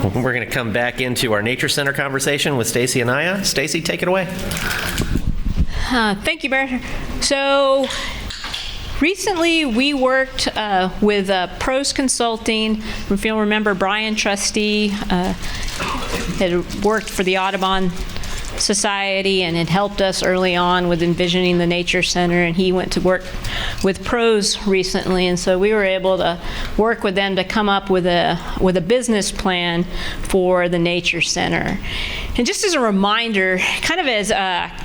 We're going to come back into our Nature Center conversation with Stacy Anaya. Stacy, take it away. Thank you, Barry. So recently we worked with Pros Consulting. If you'll remember, Brian Trustee had worked for the Audubon Society and had helped us early on with envisioning the Nature Center, and he went to work with Pros recently, and so we were able to work with them to come up with a business plan for the Nature Center. And just as a reminder, kind of as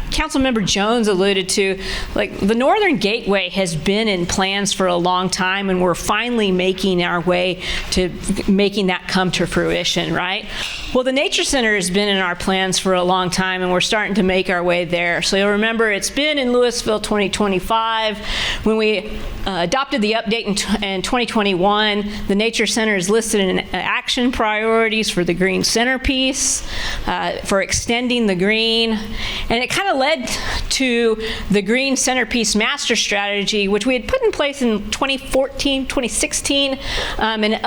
Councilmember Jones alluded to, like, the Northern Gateway has been in plans for a long time, and we're finally making our way to making that come to fruition, right? Well, the Nature Center has been in our plans for a long time, and we're starting to make our way there. So you'll remember it's been in Louisville 2025. When we adopted the update in 2021, the Nature Center is listed in action priorities for the green centerpiece, for extending the green, and it kind of led to the green centerpiece master strategy, which we had put in place in 2014, 2016, and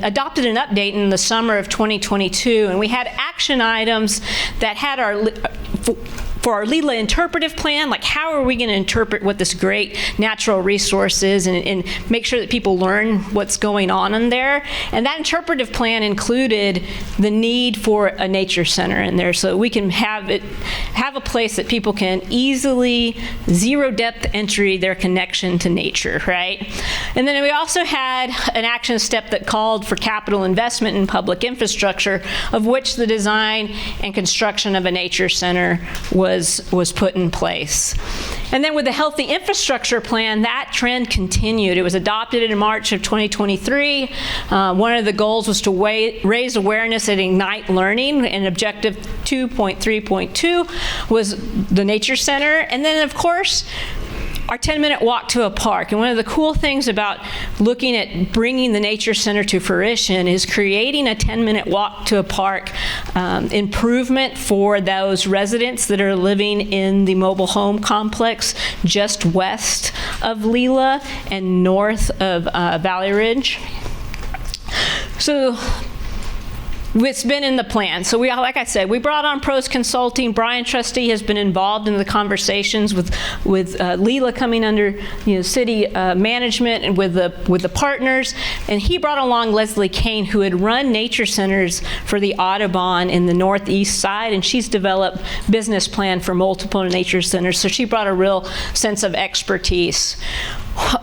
adopted an update in the summer of 2022. And we had action items that had for our Lila interpretive plan, like how are we going to interpret what this great natural resource is and make sure that people learn what's going on in there. And that interpretive plan included the need for a nature center in there so we can have a place that people can easily, zero depth entry their connection to nature, right? And then we also had an action step that called for capital investment in public infrastructure, of which the design and construction of a nature center was put in place. And then with the Healthy Infrastructure Plan, that trend continued. It was adopted in March of 2023. One of the goals was to raise awareness and ignite learning, and objective 2.3.2 was the Nature Center. And then, of course, our 10-minute walk to a park. And one of the cool things about looking at bringing the Nature Center to fruition is creating a 10-minute walk to a park improvement for those residents that are living in the mobile home complex just west of Lila and north of Valley Ridge. So it's been in the plan. So we, like I said, we brought on Pros Consulting. Brian Trustee has been involved in the conversations with Lila coming under city management and with the partners. And he brought along Leslie Kane, who had run nature centers for the Audubon in the northeast side, and she's developed business plan for multiple nature centers. So she brought a real sense of expertise.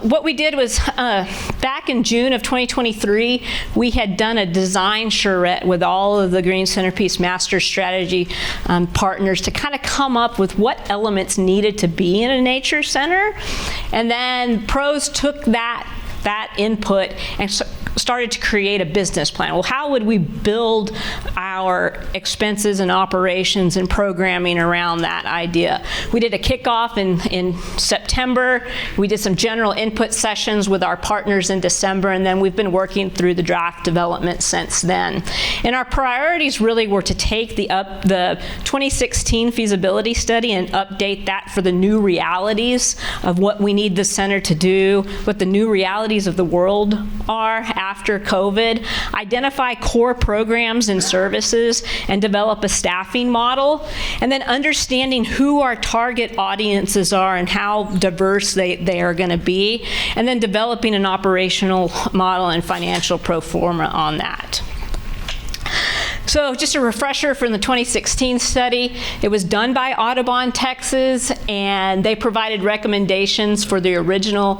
What we did was, back in June of 2023, we had done a design charrette with all of the Green Centerpiece Master Strategy partners to kind of come up with what elements needed to be in a nature center. And then Pros took that input and started to create a business plan. Well, how would we build our expenses and operations and programming around that idea? We did a kickoff in September. We did some general input sessions with our partners in December, and then we've been working through the draft development since then. And our priorities really were to take the 2016 feasibility study and update that for the new realities of what we need the center to do, what the new realities of the world are after COVID, identify core programs and services, and develop a staffing model, and then understanding who our target audiences are and how diverse they are going to be, and then developing an operational model and financial pro forma on that. So just a refresher from the 2016 study, it was done by Audubon, Texas, and they provided recommendations for the original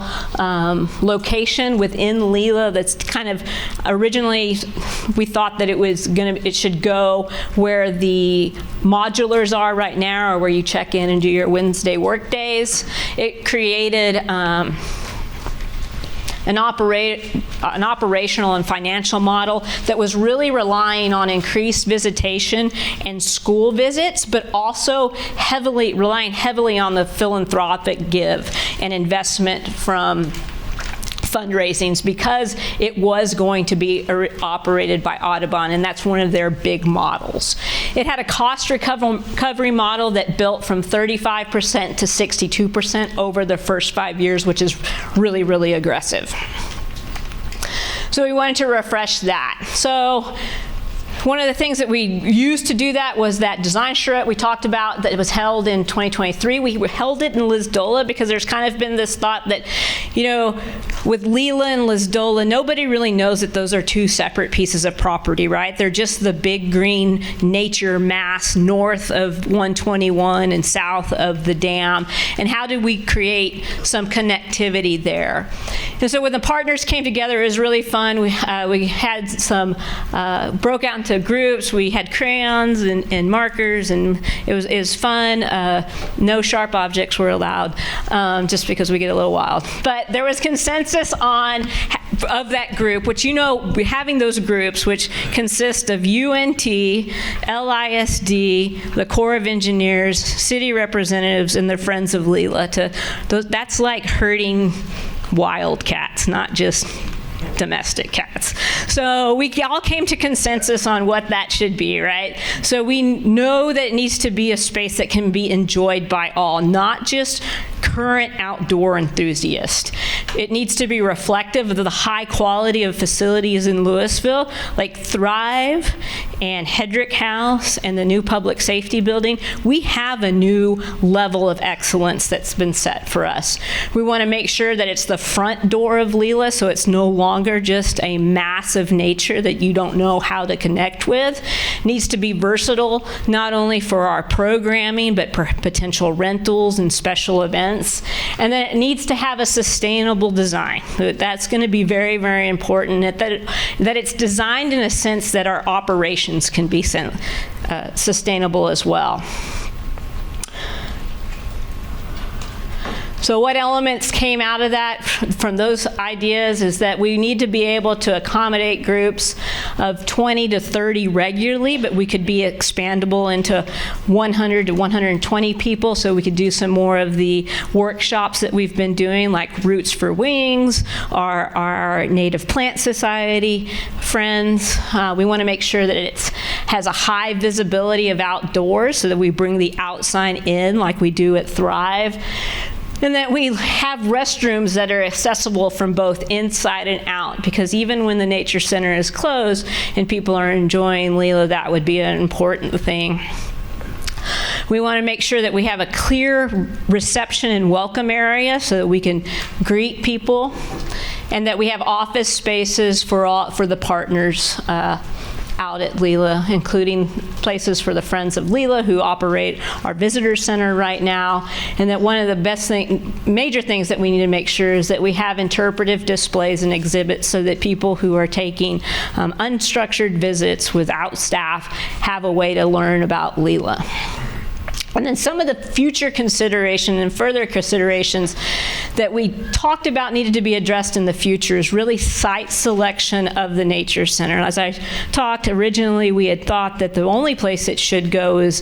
location within Lila. That's kind of, originally we thought that it should go where the modulars are right now, or where you check in and do your Wednesday work days. It created an operational and financial that was really relying on increased visitation and school visits, but also relying heavily on the philanthropic give and investment from fundraisings, because it was going to be operated by Audubon, and that's one of their big models. It had a cost recovery model that built from 35% to 62% over the first 5 years, which is really, really aggressive. So we wanted to refresh that. So One of the things that we used to do that was that design charrette we talked about that was held in 2023. We held it in Lisdola because there's kind of been this thought that, you know, with Leela and Lisdola, nobody really knows that those are two separate pieces of property, right? They're just the big green nature mass north of 121 and south of the dam. And how did we create some connectivity there? And so when the partners came together, it was really fun. We had some, broke out into groups. We had crayons and markers, and it was fun. No sharp objects were allowed, just because we get a little wild. But there was consensus of that group, which, you know, having those groups, which consist of UNT, LISD, the Corps of Engineers, city representatives, and the Friends of Leela. That's like herding wild cats, not just domestic cats. So we all came to consensus on what that should be, right? So we know that it needs to be a space that can be enjoyed by all, not just current outdoor enthusiasts. It needs to be reflective of the high quality of facilities in Louisville, like Thrive and Hedrick House and the new public safety building. We have a new level of excellence that's been set for us. We want to make sure that it's the front door of Leela, so it's no longer just a mass of nature that you don't know how to connect with. It needs to be versatile, not only for our programming, but for potential rentals and special events. And then it needs to have a sustainable design. That's going to be very, very important, that it's designed in a sense that our operations can be sustainable as well. So what elements came out of that from those ideas is that we need to be able to accommodate groups of 20 to 30 regularly, but we could be expandable into 100 to 120 people, so we could do some more of the workshops that we've been doing, like Roots for Wings, our Native Plant Society friends. We want to make sure that it has a high visibility of outdoors, so that we bring the outside in like we do at Thrive. And that we have restrooms that are accessible from both inside and out, because even when the Nature Center is closed and people are enjoying Leela, that would be an important thing. We want to make sure that we have a clear reception and welcome area so that we can greet people, and that we have office spaces for the partners out at Leela, including places for the Friends of Leela, who operate our visitor center right now. And that one of the major things that we need to make sure is that we have interpretive displays and exhibits, so that people who are taking unstructured visits without staff have a way to learn about Leela. And then some of the future consideration and further considerations that we talked about needed to be addressed in the future is really site selection of the Nature Center. As I talked originally, we had thought that the only place it should go is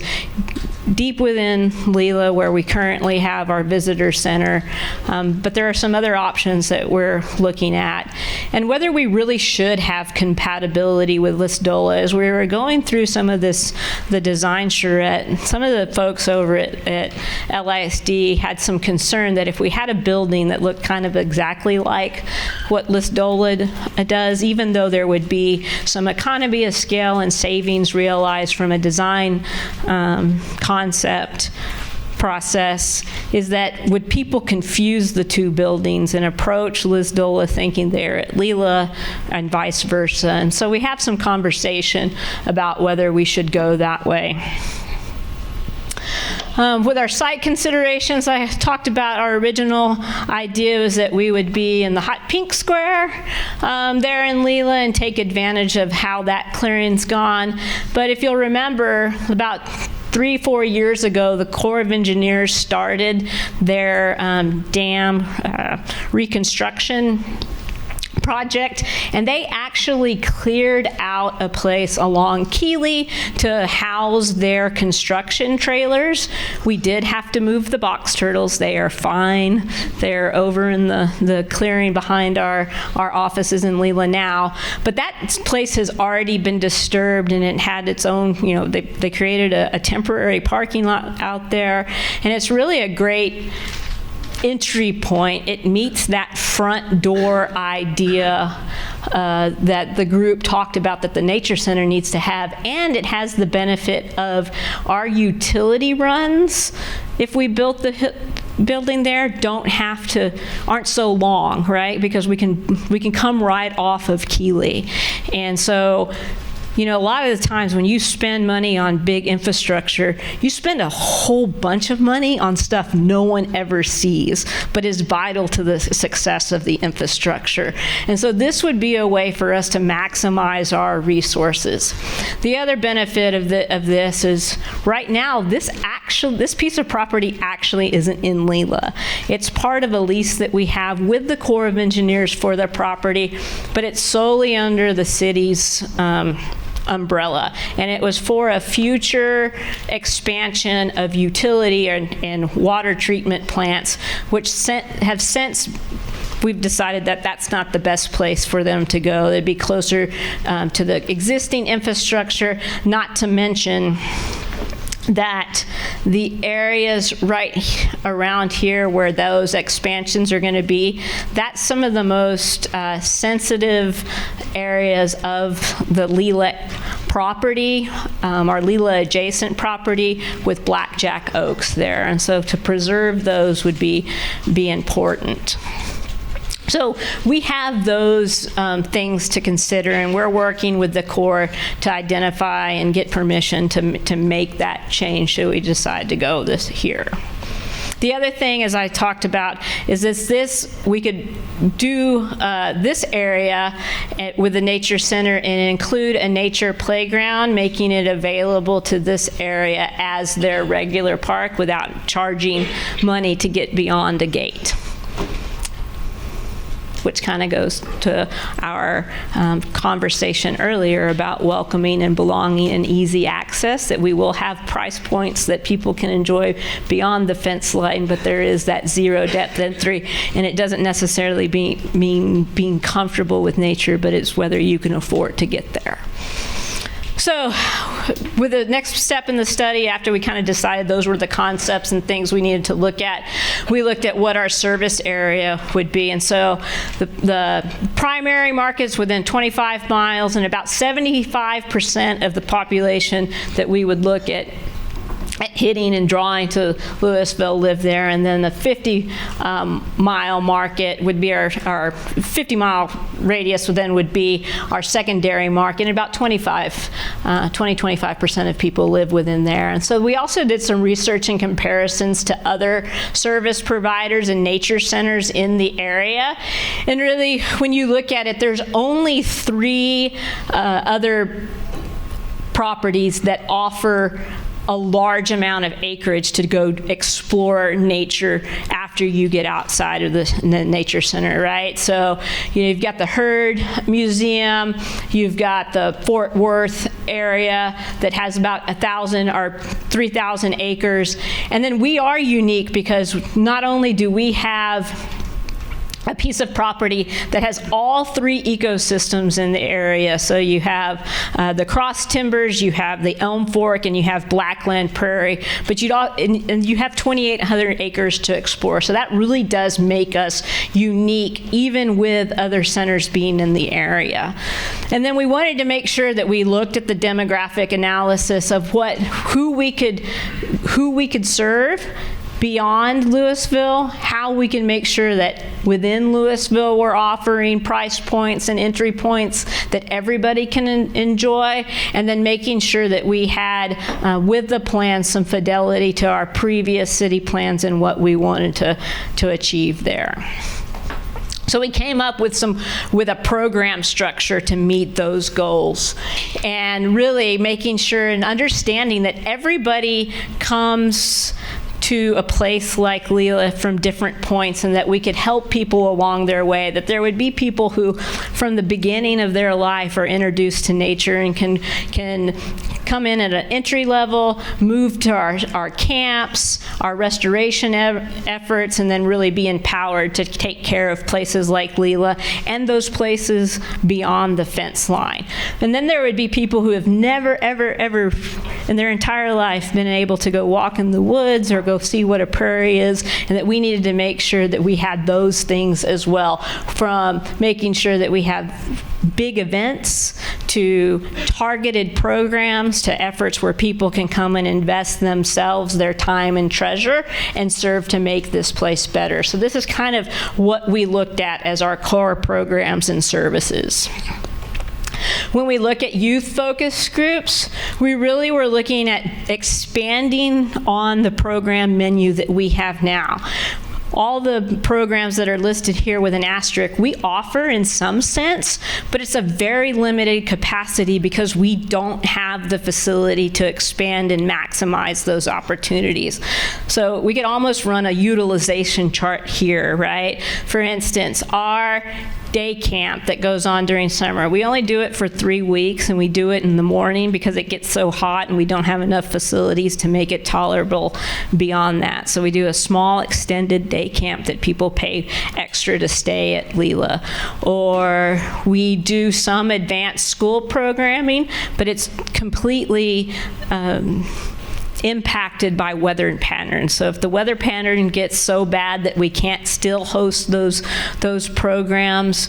deep within Leela, where we currently have our visitor center. But there are some other options that we're looking at. And whether we really should have compatibility with Lisdola, as we were going through some of the design charrette, some of the folks over at LISD had some concern that if we had a building that looked kind of exactly like what Lisdola does, even though there would be some economy of scale and savings realized from a design concept process, is that would people confuse the two buildings and approach Lisdola thinking they're at Leela and vice versa? And so we have some conversation about whether we should go that way. With our site considerations, I talked about our original idea was that we would be in the hot pink square there in Leela and take advantage of how that clearing's gone. But if you'll remember, about 3-4 years ago, the Corps of Engineers started their dam reconstruction project, and they actually cleared out a place along Keeley to house their construction trailers. We did have to move the box turtles. They are fine. They're over in the clearing behind our offices in Leela now. But that place has already been disturbed, and it had its own, they created a temporary parking lot out there, and it's really a great entry point. It meets that front door idea that the group talked about that the Nature Center needs to have, and it has the benefit of our utility runs, if we built the building there, aren't so long, right? Because we can come right off of Keeley. And so, you know, a lot of the times when you spend money on big infrastructure, you spend a whole bunch of money on stuff no one ever sees, but is vital to the success of the infrastructure. And so this would be a way for us to maximize our resources. The other benefit of this is right now, this piece of property actually isn't in Leela. It's part of a lease that we have with the Corps of Engineers for the property, but it's solely under the city's umbrella, and it was for a future expansion of utility and water treatment plants, which have since we've decided that that's not the best place for them to go. They'd be closer to the existing infrastructure, not to mention that the areas right around here where those expansions are going to be, that's some of the most sensitive areas of the Leela property, our Leela adjacent property with blackjack oaks there. And so to preserve those would be important. So we have those things to consider, and we're working with the Corps to identify and get permission to make that change should we decide to go here. The other thing, as I talked about, is we could do this area with the Nature Center and include a nature playground, making it available to this area as their regular park without charging money to get beyond a gate, which kind of goes to our conversation earlier about welcoming and belonging and easy access, that we will have price points that people can enjoy beyond the fence line, but there is that zero depth entry, and it doesn't necessarily mean being comfortable with nature, but it's whether you can afford to get there. So with the next step in the study, after we kind of decided those were the concepts and things we needed to look at, we looked at what our service area would be. And so the primary markets within 25 miles and about 75% of the population that we would look at hitting and drawing to Louisville live there, and then the 50-mile market would be our 50-mile radius would be our secondary market, and about 25% of people live within there. And so we also did some research and comparisons to other service providers and nature centers in the area. And really, when you look at it, there's only 3 other properties that offer a large amount of acreage to go explore nature after you get outside of the Nature Center, right? So you've got the Heard Museum, you've got the Fort Worth area that has about 1,000 or 3,000 acres. And then we are unique because not only do we have a piece of property that has all 3 ecosystems in the area. So you have the cross timbers, you have the Elm Fork, and you have Blackland Prairie, but you have 2,800 acres to explore. So that really does make us unique, even with other centers being in the area. And then we wanted to make sure that we looked at the demographic analysis of who we could serve beyond Louisville, how we can make sure that within Louisville we're offering price points and entry points that everybody can enjoy, and then making sure that we had, with the plan, some fidelity to our previous city plans and what we wanted to achieve there. So we came up with a program structure to meet those goals, and really making sure and understanding that everybody comes to a place like Leela from different points, and that we could help people along their way, that there would be people who from the beginning of their life are introduced to nature and can come in at an entry level, move to our camps, our restoration efforts, and then really be empowered to take care of places like Leela and those places beyond the fence line. And then there would be people who have never, ever, ever in their entire life been able to go walk in the woods or go see what a prairie is, and that we needed to make sure that we had those things as well, from making sure that we have big events to targeted programs to efforts where people can come and invest themselves, their time and treasure, and serve to make this place better. So this is kind of what we looked at as our core programs and services. When we look at youth focus groups, we really were looking at expanding on the program menu that we have now. All the programs that are listed here with an asterisk, we offer in some sense, but it's a very limited capacity because we don't have the facility to expand and maximize those opportunities. So we could almost run a utilization chart here, right? For instance, our day camp that goes on during summer. We only do it for 3 weeks, and we do it in the morning because it gets so hot and we don't have enough facilities to make it tolerable beyond that. So we do a small extended day camp that people pay extra to stay at Leela. Or we do some advanced school programming, but it's completely impacted by weather patterns. So if the weather pattern gets so bad that we can't still host those programs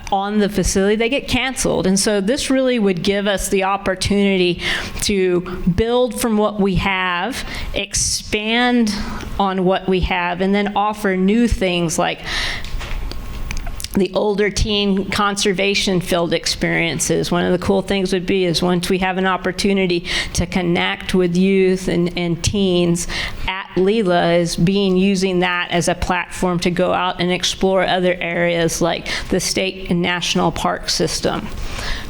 on the facility, they get canceled. And so this really would give us the opportunity to build from what we have, expand on what we have, and then offer new things like the older teen conservation field experiences. One of the cool things would be is once we have an opportunity to connect with youth and teens at Leela, is using that as a platform to go out and explore other areas like the state and national park system.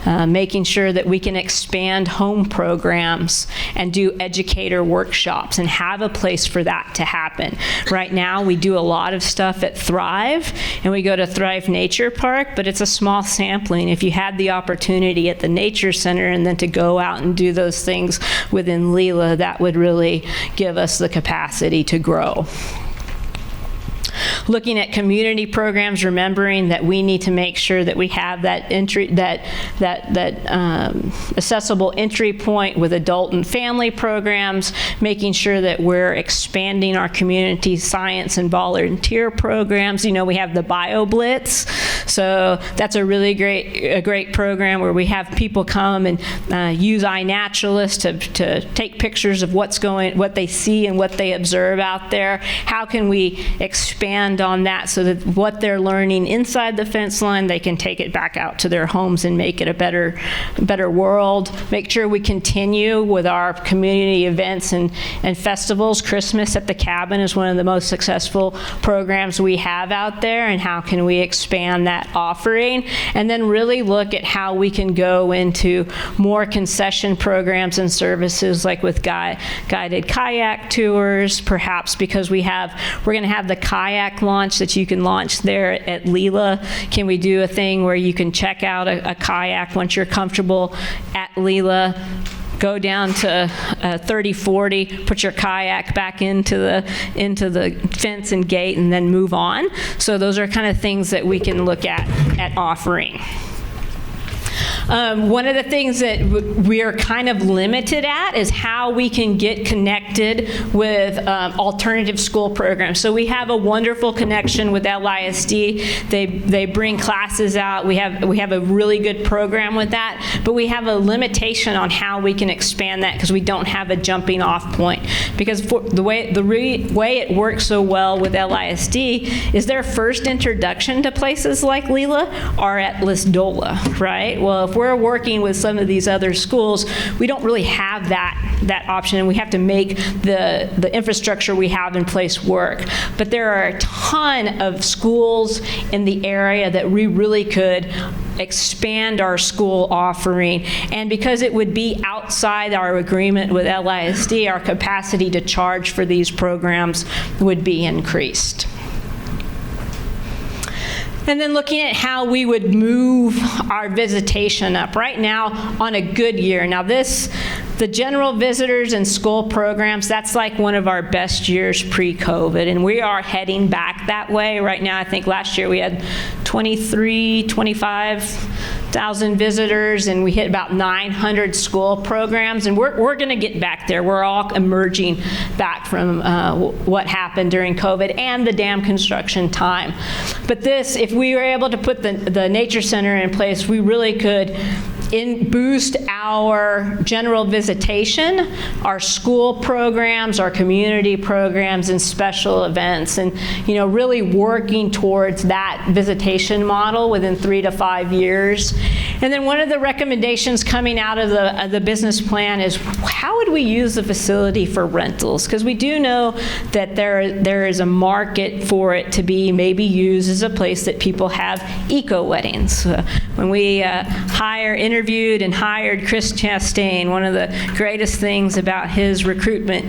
Making sure that we can expand home programs and do educator workshops and have a place for that to happen. Right now, we do a lot of stuff at Thrive, and we go to Thrive Nature Park, but it's a small sampling. If you had the opportunity at the Nature Center and then to go out and do those things within Leela, that would really give us the capacity to grow. Looking at community programs, remembering that we need to make sure that we have that accessible entry point with adult and family programs, making sure that we're expanding our community science and volunteer programs. You know, we have the BioBlitz, so that's a really great program where we have people come and use iNaturalist to take pictures of what they see and what they observe out there. How can we expand on that so that what they're learning inside the fence line, they can take it back out to their homes and make it a better world. Make sure we continue with our community events and festivals. Christmas at the Cabin is one of the most successful programs we have out there, and how can we expand that offering? And then really look at how we can go into more concession programs and services, like with guided kayak tours, perhaps, because we're going to have the kayak launch that you can launch there at Leela. Can we do a thing where you can check out a kayak once you're comfortable at Leela, go down to 30-40, put your kayak back into the fence and gate, and then move on? So those are kind of things that we can look at offering. One of the things that we are kind of limited at is how we can get connected with alternative school programs. So we have a wonderful connection with LISD. They bring classes out. We have a really good program with that, but we have a limitation on how we can expand that because we don't have a jumping off point. Because the way it works so well with LISD is their first introduction to places like Leela are at Lisdola, right? Well, if we're working with some of these other schools, we don't really have that option, and we have to make the infrastructure we have in place work. But there are a ton of schools in the area that we really could expand our school offering, and because it would be outside our agreement with LISD, our capacity to charge for these programs would be increased. And then looking at how we would move our visitation up. Right now, on a good year, now the general visitors and school programs, that's like one of our best years pre-COVID, and we are heading back that way. Right now, I think last year we had 25,000 visitors, and we hit about 900 school programs, and we're going to get back there. We're all emerging back from what happened during COVID and the dam construction time. But this, if we were able to put the Nature Center in place, we really could boost our general visitation, our school programs, our community programs, and special events, and really working towards that visitation model within 3 to 5 years. And then one of the recommendations coming out of the business plan is, how would we use the facility for rentals? Because we do know that there is a market for it to be maybe used as a place that people have eco-weddings. When we interviewed and hired Chris Chastain, one of the greatest things about his recruitment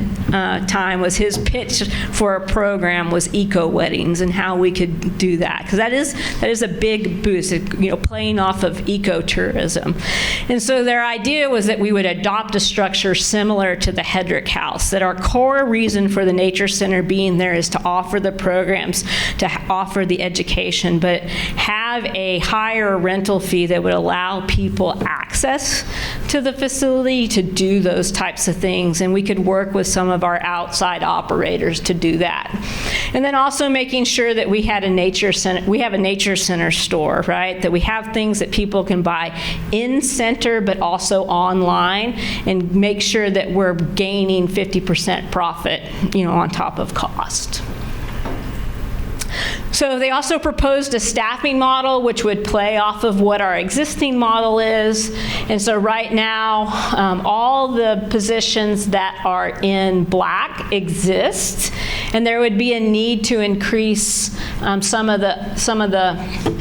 time was his pitch for a program was eco-weddings and how we could do that, because that is a big boost, playing off of ecotourism. And so their idea was that we would adopt a structure similar to the Hedrick House, that our core reason for the Nature Center being there is to offer the programs, to offer the education, but have a higher rental fee that would allow people access to the facility to do those types of things, and we could work with some of our outside operators to do that. And then also making sure that we had a Nature Center, we have a Nature Center store, right? That we have things that people can buy in center but also online, and make sure that we're gaining 50% profit, on top of cost. So they also proposed a staffing model which would play off of what our existing model is. And so right now, all the positions that are in black exist, and there would be a need to increase some of the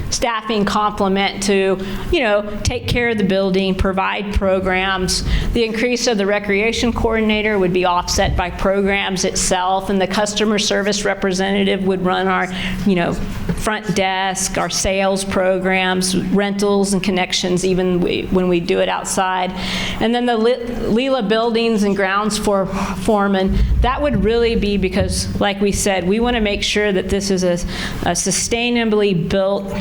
staffing complement to, take care of the building, provide programs. The increase of the recreation coordinator would be offset by programs itself, and the customer service representative would run our, front desk, our sales programs, rentals and connections, even when we do it outside. And then the Leela buildings and grounds foreman, that would really be because, like we said, we want to make sure that this is a sustainably built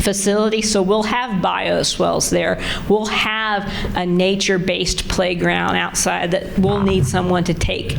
facility, so we'll have bioswales there. We'll have a nature-based playground outside that we'll need someone to take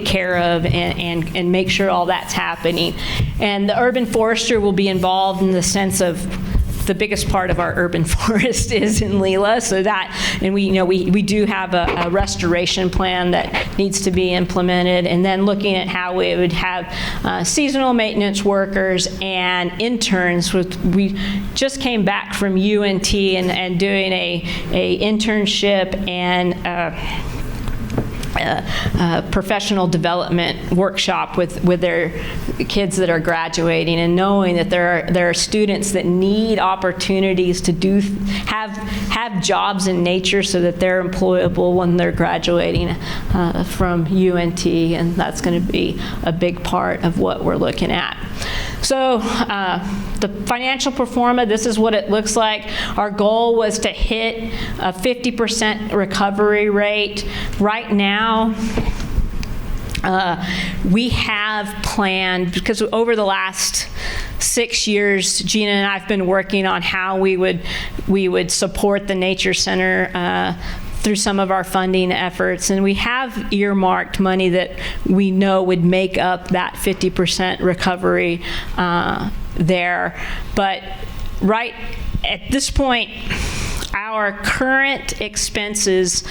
care of and make sure all that's happening. And the urban forester will be involved in the sense of the biggest part of our urban forest is in Leela, so that, and we do have a restoration plan that needs to be implemented, and then looking at how we would have seasonal maintenance workers and interns. We just came back from UNT and doing a internship and professional development workshop with their kids that are graduating, and knowing that there are students that need opportunities to have jobs in nature so that they're employable when they're graduating from UNT, and that's going to be a big part of what we're looking at. So the financial pro forma, this is what it looks like. Our goal was to hit a 50% recovery rate. Right now, we have planned, because over the last 6 years, Gina and I have been working on how we would support the Nature Center through some of our funding efforts, and we have earmarked money that we know would make up that 50% recovery there. But right at this point, our current expenses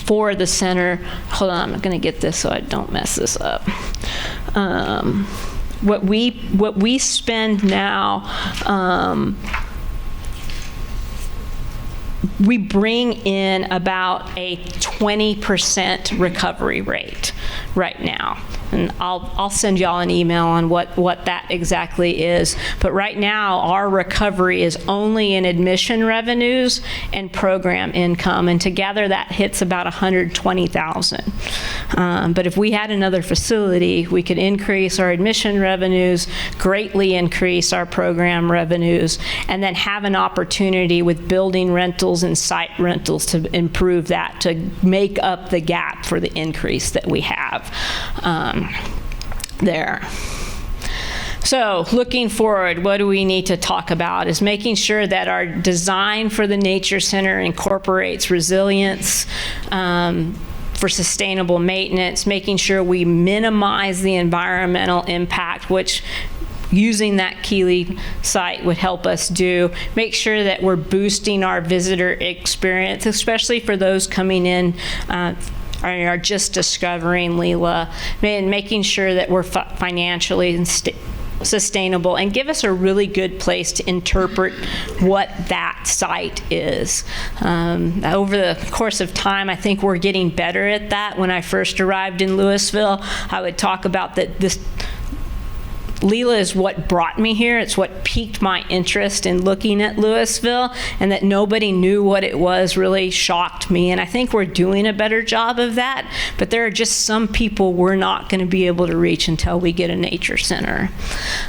for the center, hold on, I'm going to get this so I don't mess this up. What we spend now, we bring in about a 20% recovery rate right now. And I'll send y'all an email on what that exactly is. But right now, our recovery is only in admission revenues and program income, and together that hits about $120,000. But if we had another facility, we could increase our admission revenues, greatly increase our program revenues, and then have an opportunity with building rentals and site rentals to improve that, to make up the gap for the increase that we have there. So looking forward, what do we need to talk about is making sure that our design for the Nature Center incorporates resilience, for sustainable maintenance, making sure we minimize the environmental impact, which using that Keeley site would help us do. Make sure that we're boosting our visitor experience, especially for those coming in are just discovering Leela, and making sure that we're financially sustainable and give us a really good place to interpret what that site is. Over the course of time, I think we're getting better at that. When I first arrived in Louisville, I would talk about that Leela is what brought me here. It's what piqued my interest in looking at Louisville, and that nobody knew what it was really shocked me. And I think we're doing a better job of that, but there are just some people we're not going to be able to reach until we get a nature center.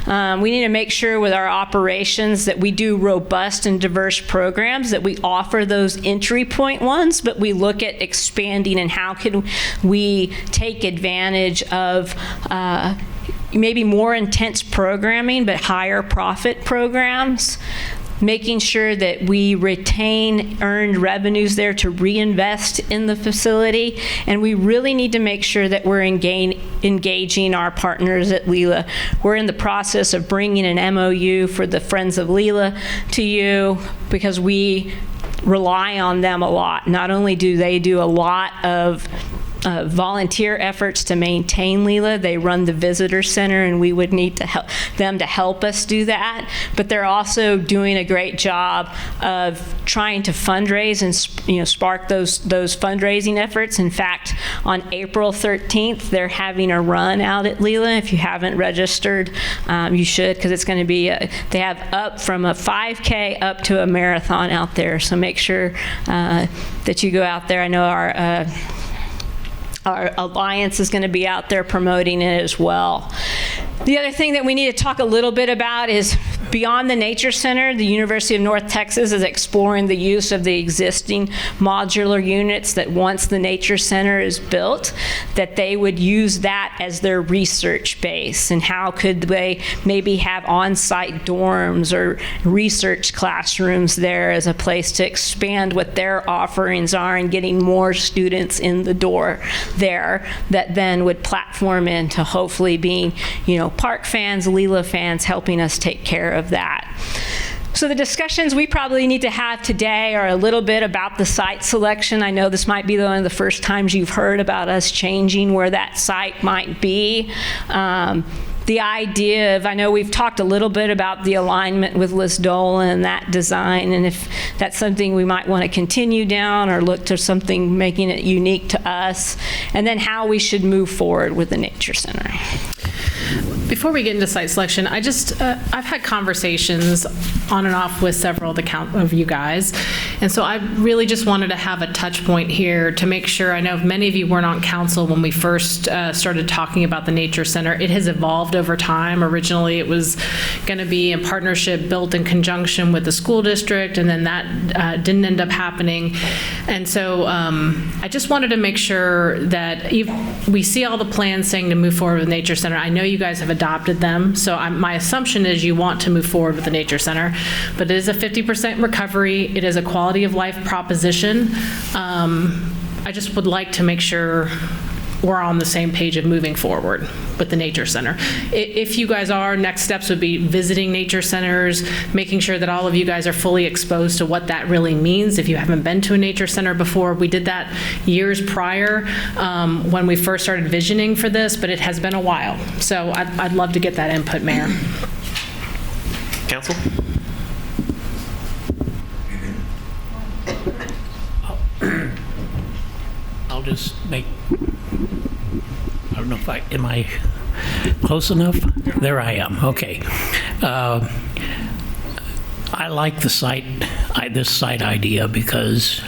We need to make sure with our operations that we do robust and diverse programs, that we offer those entry point ones, but we look at expanding and how can we take advantage of maybe more intense programming, but higher profit programs, making sure that we retain earned revenues there to reinvest in the facility. And we really need to make sure that we're engaging our partners at Leela. We're in the process of bringing an MOU for the Friends of Leela to you because we rely on them a lot. Not only do they do a lot of volunteer efforts to maintain Leela. They run the visitor center, and we would need to help them to help us do that. But they're also doing a great job of trying to fundraise and spark those fundraising efforts. In fact, on April 13th, they're having a run out at Leela. If you haven't registered, you should, because it's going to be they have up from a 5K up to a marathon out there. So make sure that you go out there. I know our alliance is going to be out there promoting it as well. The other thing that we need to talk a little bit about is beyond the Nature Center, the University of North Texas is exploring the use of the existing modular units that once the Nature Center is built, that they would use that as their research base. And how could they maybe have on-site dorms or research classrooms there as a place to expand what their offerings are and getting more students in the door there that then would platform into hopefully being, park fans, Leela fans, helping us take care of that. So the discussions we probably need to have today are a little bit about the site selection. I know this might be one of the first times you've heard about us changing where that site might be. The idea of, I know we've talked a little bit about the alignment with Liz Dolan and that design, and if that's something we might want to continue down or look to something making it unique to us, and then how we should move forward with the Nature Center. Before we get into site selection, I've had conversations on and off with several of you guys, and so I really just wanted to have a touch point here to make sure. I know many of you weren't on council when we first started talking about the Nature Center. It has evolved over time. Originally, it was going to be a partnership built in conjunction with the school district, and then that didn't end up happening. And so I just wanted to make sure that we see all the plans saying to move forward with Nature Center. I know you guys have adopted them, so my assumption is you want to move forward with the Nature Center, but it is a 50% recovery. It is a quality of life proposition. I just would like to make sure we're on the same page of moving forward with the Nature Center. If you guys are, next steps would be visiting nature centers, making sure that all of you guys are fully exposed to what that really means. If you haven't been to a nature center before, we did that years prior when we first started visioning for this, but it has been a while. So I'd love to get that input, Mayor. Council? I'll just make, I don't know if am I close enough? There I am, okay. I like the site, this site idea because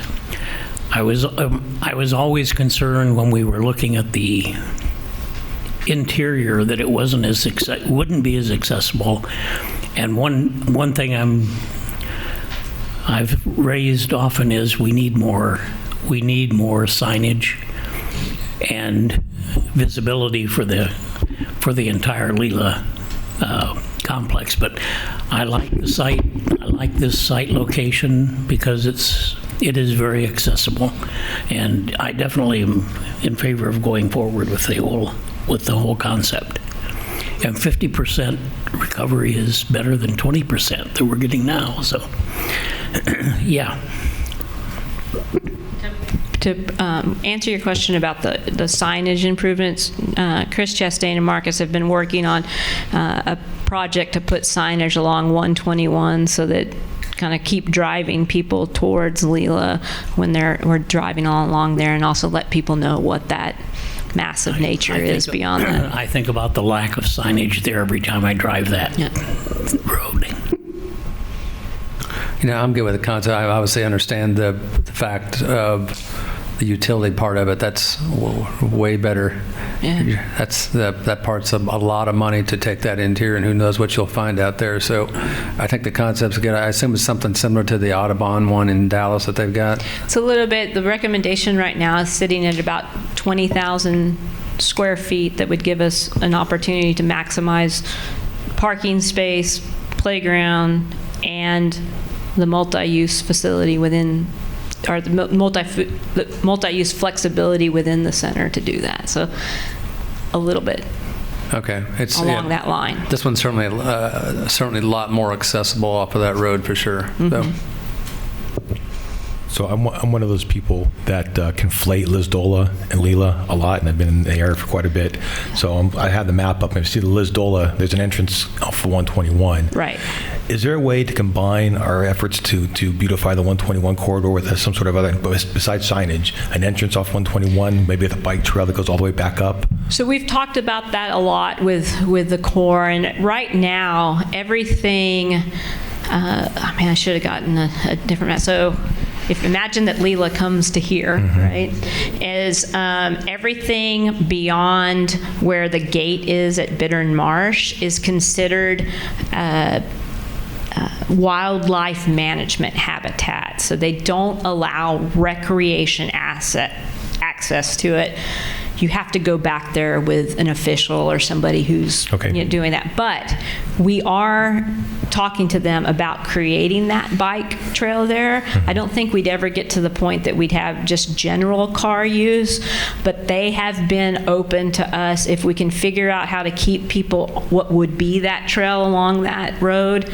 I was always concerned when we were looking at the interior that it wouldn't be as accessible. And one thing I've raised often is we need more signage and visibility for the entire Leela complex. But I like the site. I like this site location because it is very accessible, and I definitely am in favor of going forward with the whole concept. And 50% recovery is better than 20% that we're getting now. So, yeah. To answer your question about the signage improvements, Chris Chastain and Marcus have been working on a project to put signage along 121 so that kind of keep driving people towards Leela when we're driving all along there, and also let people know what that massive nature is beyond that. I think about the lack of signage there every time I drive that road. I'm good with the concept. I obviously understand the fact of the utility part of it. That's way better. Yeah. That part's a lot of money to take that interior, and who knows what you'll find out there. So I think the concept's good. I assume it's something similar to the Audubon one in Dallas that they've got. It's a little bit, the recommendation right now is sitting at about 20,000 square feet that would give us an opportunity to maximize parking space, playground, and the multi-use facility within, or the multi-use flexibility within the center to do that. So a little bit Okay, it's along that line. This one's certainly a lot more accessible off of that road for sure. Mm-hmm. So I'm one of those people that conflate Lisdola and Leela a lot, and I've been in the area for quite a bit. So I have the map up, and I see the Lisdola, there's an entrance off of 121. Right. Is there a way to combine our efforts to beautify the 121 corridor with some sort of other, besides signage, an entrance off 121, maybe with a bike trail that goes all the way back up? So we've talked about that a lot with the Corps, and right now everything. I should have gotten a different map. So if imagine that Leela comes to here, right, is everything beyond where the gate is at Bittern Marsh is considered wildlife management habitat. So they don't allow recreation access to it. You have to go back there with an official or somebody who's doing that. But we are talking to them about creating that bike trail there. I don't think we'd ever get to the point that we'd have just general car use, but they have been open to us if we can figure out how to keep people what would be that trail along that road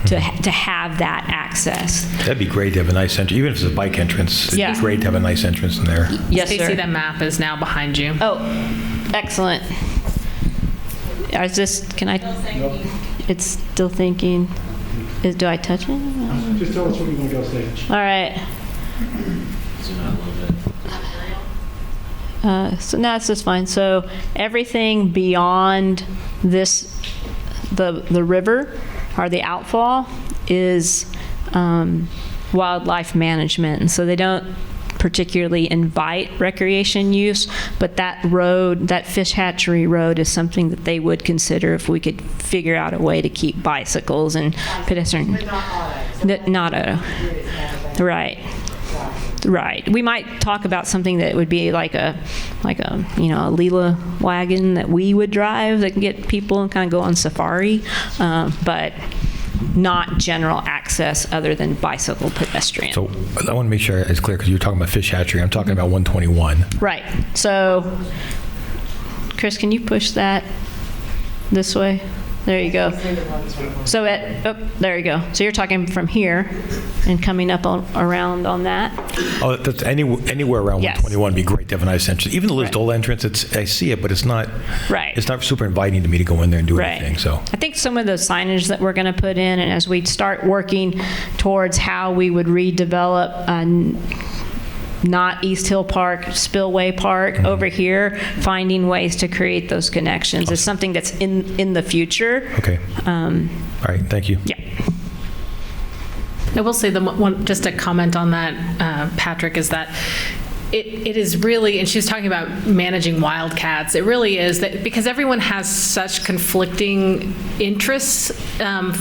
to have that access. That'd be great to have a nice entrance, even if it's a bike entrance. It'd be great to have a nice entrance in there. Yes, Stacy, sir. that map is now behind you. Oh, excellent. Is this, can I? It's still thinking. Do I touch it? Just tell us when you want to go stage. All right. So now it's just fine. So everything beyond this, the river or the outfall is wildlife management. And so they don't particularly invite recreation use, but that road, that fish hatchery road, is something that they would consider if we could figure out a way to keep bicycles and pedestrian. Not auto. Right. Right. We might talk about something that would be like a a Leela wagon that we would drive that can get people and kind of go on safari, but not general access other than bicycle pedestrian. So I want to make sure it's clear, because you're talking about fish hatchery. I'm talking about 121. Right. So, Chris, can you push that this way? There you go. So there you go. So you're talking from here and coming up around on that. Oh, that's anywhere around Yes. 121 would be great to have a nice entrance. Even the Right. Lisdola entrance, I see it, but it's not. Right. It's not super inviting to me to go in there and do Right. anything. So. I think some of the signage that we're going to put in, and as we start working towards how we would redevelop not East Hill Park, Spillway Park over here, finding ways to create those connections is something that's in the future. Okay. All right. Thank you. Yeah. I will say just a comment on that, Patrick, is that it is really, and she was talking about managing wildcats, it really is that because everyone has such conflicting interests.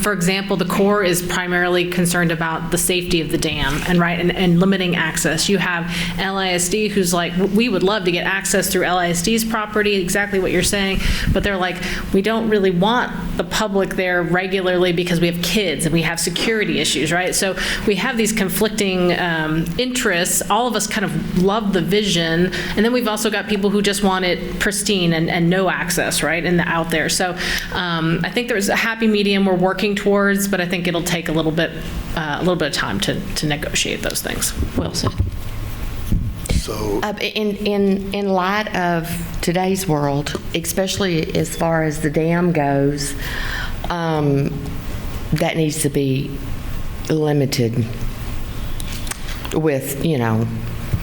For example, the Corps is primarily concerned about the safety of the dam and limiting access. You have LISD who's like, we would love to get access through LISD's property, exactly what you're saying, but they're like, we don't really want the public there regularly because we have kids and we have security issues, right? So we have these conflicting interests. All of us kind of love the vision, and then we've also got people who just want it pristine and no access, right, and out there. So I think there's a happy medium we're working towards, but I think it'll take a little bit of time to negotiate those things. Well said. So, in light of today's world, especially as far as the dam goes, that needs to be limited with,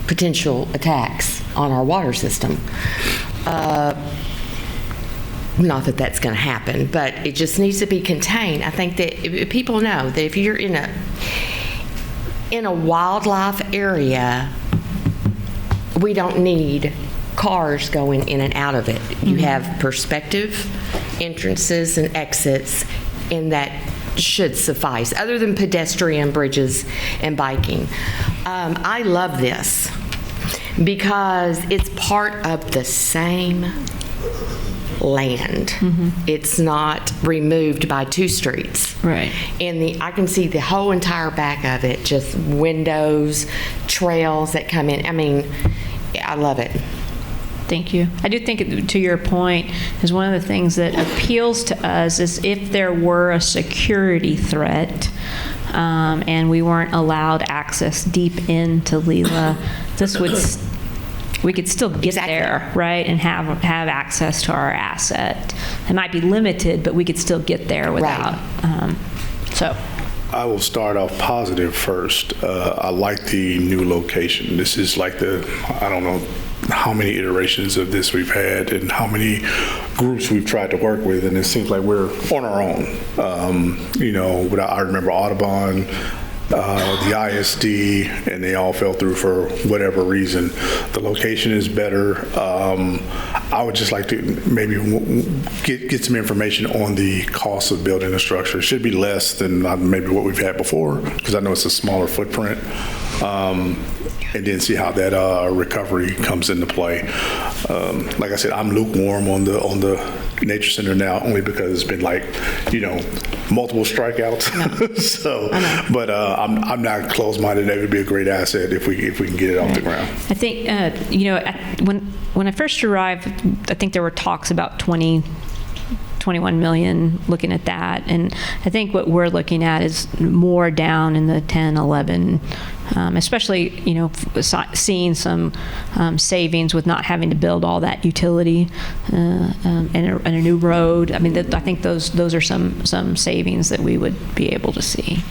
potential attacks on our water system. Not that that's going to happen, but it just needs to be contained. I think that if people know that if you're in a wildlife area, we don't need cars going in and out of it. You have perspective entrances and exits, and that should suffice, other than pedestrian bridges and biking. I love this because it's part of the same land. It's not removed by two streets. Right. And I can see the whole entire back of it, just windows, trails that come in. I mean, I love it. Thank you. I do think, to your point, is one of the things that appeals to us is if there were a security threat and we weren't allowed access deep into Leela, we could still get there, right, and have access to our asset. It might be limited, but we could still get there without. So. I will start off positive first. I like the new location. This is like I don't know how many iterations of this we've had and how many groups we've tried to work with, and it seems like we're on our own. I remember Audubon, the ISD, and they all fell through for whatever reason. The location is better. I would just like to maybe get some information on the cost of building a structure. It should be less than maybe what we've had before, because I know it's a smaller footprint. And then see how that recovery comes into play. Like I said, I'm lukewarm on the Nature Center now, only because it's been multiple strikeouts. So, but I'm not closed-minded. That would be a great asset if we can get it off the ground. I think when I first arrived, I think there were talks about 21 million, looking at that, and I think what we're looking at is more down in the 10, 11, especially seeing some savings with not having to build all that utility and a new road. I mean, I think those are some savings that we would be able to see.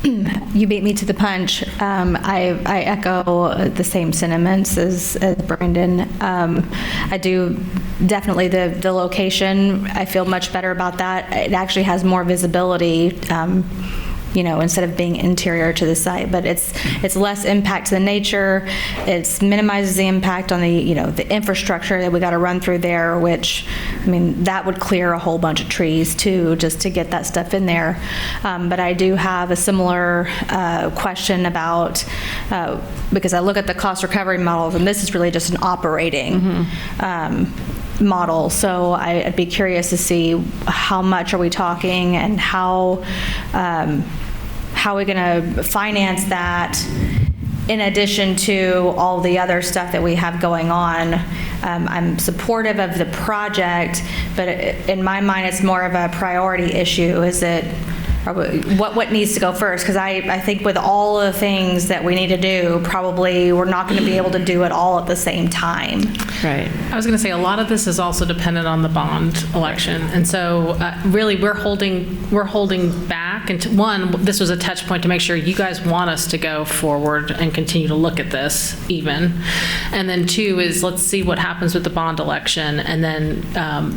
You beat me to the punch. I echo the same sentiments as Brandon. I do definitely the location. I feel much better about that. It actually has more visibility. Instead of being interior to the site, but it's less impact to the nature. It minimizes the impact on the infrastructure that we got to run through there, which, that would clear a whole bunch of trees too, just to get that stuff in there. But I do have a similar question about, because I look at the cost recovery models, and this is really just an operating model. So I'd be curious to see how much are we talking, and how are we going to finance that in addition to all the other stuff that we have going on. I'm supportive of the project, but in my mind it's more of a priority issue. Is it what needs to go first? Because I think with all the things that we need to do, probably we're not going to be able to do it all at the same time. Right. I was going to say, a lot of this is also dependent on the bond election, and so really we're holding back. And one, this was a touch point to make sure you guys want us to go forward and continue to look at this even. And then two is, let's see what happens with the bond election, and then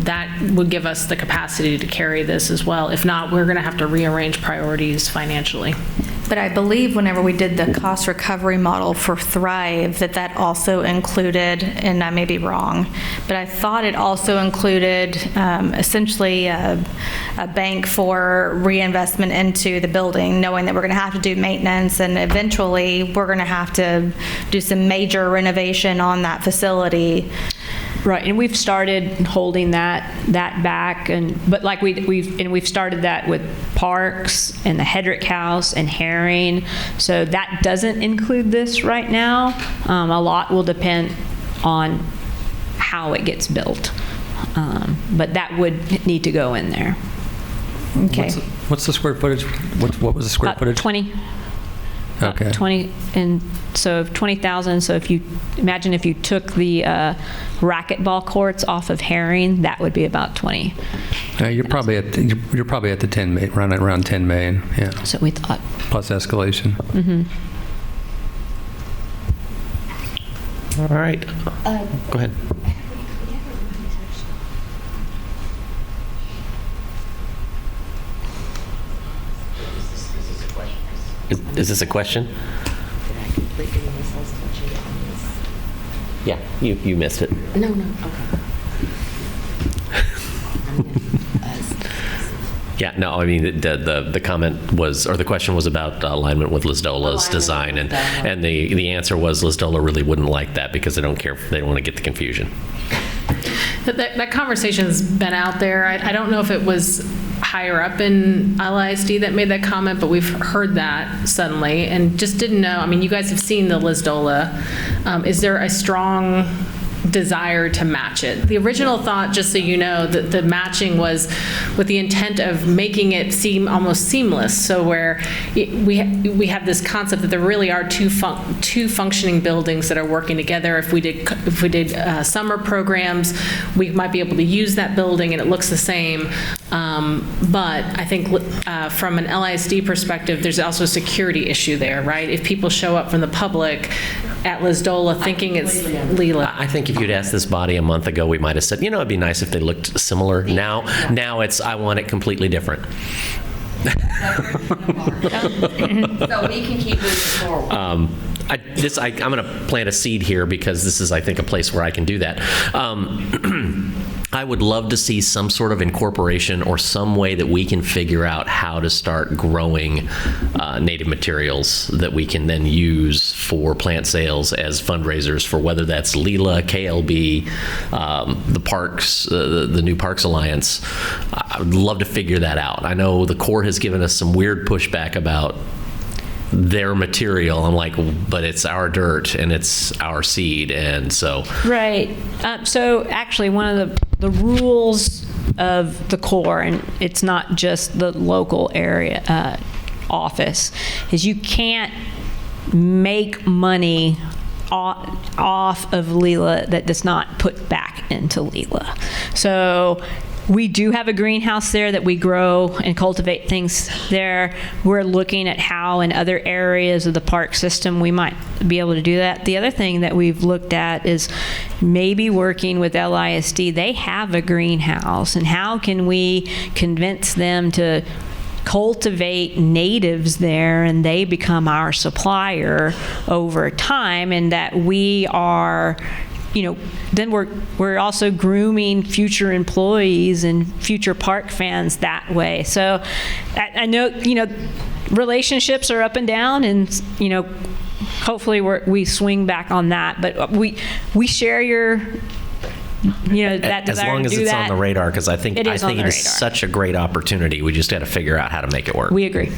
that would give us the capacity to carry this as well. If not, we're going to have to rearrange priorities financially. But I believe whenever we did the cost recovery model for Thrive, that also included, and I may be wrong, but I thought it also included essentially a bank for reinvestment into the building, knowing that we're going to have to do maintenance and eventually we're going to have to do some major renovation on that facility. Right, and we've started holding that back, but like we've started that with Parks and the Hedrick House and Herring, so that doesn't include this right now. A lot will depend on how it gets built, but that would need to go in there. Okay. What's the square footage? What was the square footage? 20. Okay. 20, and so 20,000. So if you imagine if you took the racquetball courts off of Herring, that would be about 20. You're probably at the 10 million, around 10 million. Yeah. So we thought. Plus escalation. Mm-hmm. All right. Go ahead. Is this a question? Did I completely miss those spreadsheet on this? Yeah, you missed it. No, okay. Yeah, no, I mean, the comment was, or the question was about alignment with Lisdola's design, and the answer was Lisdola really wouldn't like that because they don't care, they don't want to get the confusion. That conversation's been out there. I don't know if it was higher up in LISD that made that comment, but we've heard that suddenly and just didn't know. I mean, you guys have seen the Lisdola. Is there a strong desire to match it? The original thought, just so you know, that the matching was with the intent of making it seem almost seamless. So where we have this concept that there really are two functioning buildings that are working together. If we did summer programs, we might be able to use that building and it looks the same. But I think from an LISD perspective, there's also a security issue there, right? If people show up from the public at Lisdola thinking it's Leela. I think if you'd asked this body a month ago, we might have said, it'd be nice if they looked similar. Now it's, I want it completely different. So we can keep moving forward. I'm going to plant a seed here because this is, I think, a place where I can do that. I would love to see some sort of incorporation or some way that we can figure out how to start growing native materials that we can then use for plant sales as fundraisers for whether that's Leela, KLB, the parks, the new Parks Alliance. I would love to figure that out. I know the Corps has given us some weird pushback about their material. I'm like, but it's our dirt and it's our seed, and so. Right. So actually, one of the rules of the Corps, and it's not just the local area office, is you can't make money off of Leela that does not put back into Leela. So we do have a greenhouse there that we grow and cultivate things there. We're looking at how in other areas of the park system we might be able to do that. The other thing that we've looked at is maybe working with LISD. They have a greenhouse, and how can we convince them to cultivate natives there and they become our supplier over time, and that we are, then we're also grooming future employees and future park fans that way. So I know, relationships are up and down, and, hopefully we swing back on that. But we share your, that as desire long to as do it's that. on the radar, because I think It is on the it is radar. such a great opportunity. We just got to figure out how to make it work. We agree.